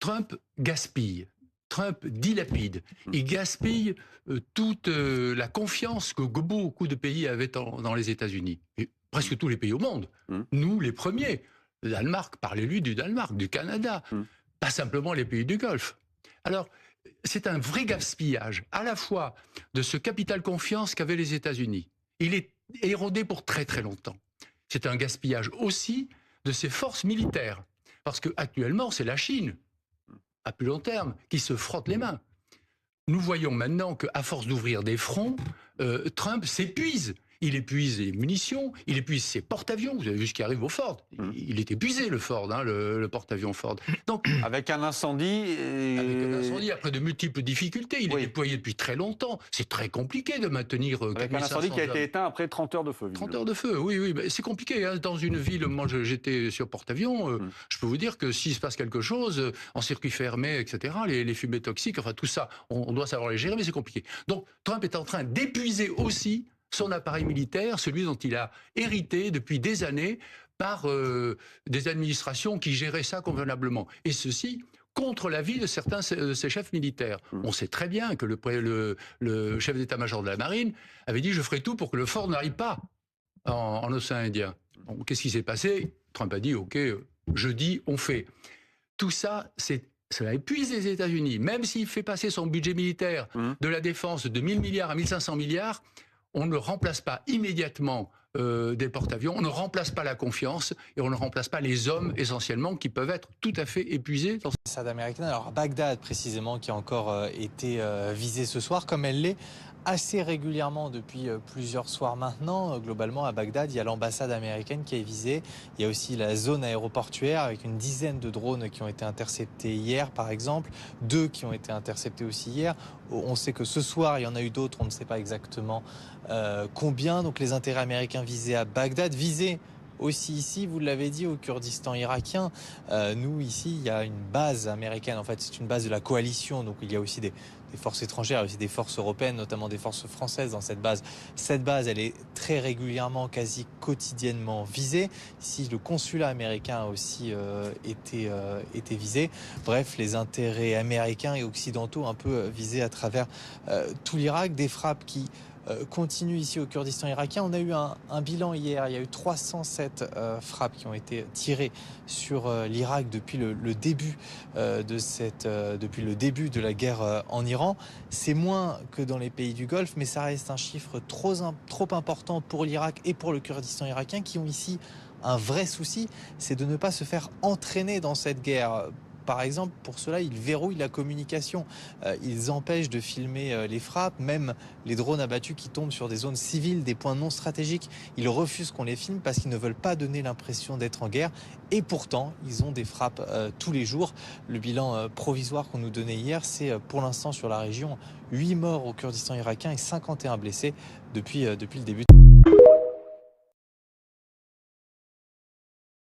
Trump gaspille. Trump dilapide. Il gaspille toute la confiance que beaucoup de pays avaient dans les États-Unis. Et presque tous les pays au monde. Nous, les premiers. Le Danemark, parlez-lui du Danemark, du Canada. Pas simplement les pays du Golfe. Alors, c'est un vrai gaspillage, à la fois de ce capital confiance qu'avaient les États-Unis. Il est érodé pour très très longtemps. C'est un gaspillage aussi de ses forces militaires. Parce qu'actuellement, c'est la Chine, à plus long terme, qui se frotte les mains. Nous voyons maintenant qu'à force d'ouvrir des fronts, Trump s'épuise. Il épuise les munitions, il épuise ses porte-avions. Vous avez vu ce qui arrive au Ford. Il est épuisé, le Ford, hein, le porte-avions Ford. Donc, avec un incendie avec un incendie, après de multiples difficultés. Il est déployé depuis très longtemps. C'est très compliqué de maintenir... avec un incendie qui a été éteint après 30 heures de feu. 30 heures de feu, oui. C'est compliqué. Hein. Dans une ville, moi j'étais sur porte-avions, je peux vous dire que s'il se passe quelque chose, en circuit fermé, etc., les fumées toxiques, enfin tout ça, on doit savoir les gérer, mais c'est compliqué. Donc Trump est en train d'épuiser aussi son appareil militaire, celui dont il a hérité depuis des années par des administrations qui géraient ça convenablement. Et ceci contre l'avis de certains de ses chefs militaires. On sait très bien que le chef d'état-major de la marine avait dit « je ferai tout pour que le Ford n'arrive pas en océan Indien ». Qu'est-ce qui s'est passé? Trump a dit « ok, jeudi, on fait ». Tout ça, cela épuise les États-Unis. Même s'il fait passer son budget militaire de la défense de 1000 milliards à 1500 milliards, on ne remplace pas immédiatement des porte-avions, on ne remplace pas la confiance et on ne remplace pas les hommes essentiellement qui peuvent être tout à fait épuisés. L'ambassade américaine, alors Bagdad précisément, qui a encore été visée ce soir, comme elle l'est assez régulièrement depuis plusieurs soirs maintenant. Globalement, à Bagdad, il y a l'ambassade américaine qui est visée. Il y a aussi la zone aéroportuaire avec une dizaine de drones qui ont été interceptés hier, par exemple. 2 qui ont été interceptés aussi hier. On sait que ce soir, il y en a eu d'autres, on ne sait pas exactement combien. Donc les intérêts américains visés à Bagdad, visés aussi ici, vous l'avez dit, au Kurdistan irakien. Nous, ici, il y a une base américaine. En fait, c'est une base de la coalition. Donc, il y a aussi des forces étrangères, aussi des forces européennes, notamment des forces françaises dans cette base. Cette base, elle est très régulièrement, quasi quotidiennement visée. Ici, le consulat américain a aussi été visé. Bref, les intérêts américains et occidentaux un peu visés à travers tout l'Irak. Des frappes qui continue ici au Kurdistan irakien. On a eu un bilan hier. Il y a eu 307 frappes qui ont été tirées sur l'Irak depuis le début depuis le début de la guerre en Iran. C'est moins que dans les pays du Golfe, mais ça reste un chiffre trop important pour l'Irak et pour le Kurdistan irakien, qui ont ici un vrai souci, c'est de ne pas se faire entraîner dans cette guerre. Par exemple, pour cela, ils verrouillent la communication. Ils empêchent de filmer les frappes, même les drones abattus qui tombent sur des zones civiles, des points non stratégiques. Ils refusent qu'on les filme parce qu'ils ne veulent pas donner l'impression d'être en guerre. Et pourtant, ils ont des frappes tous les jours. Le bilan provisoire qu'on nous donnait hier, c'est pour l'instant sur la région 8 morts au Kurdistan irakien et 51 blessés depuis le début.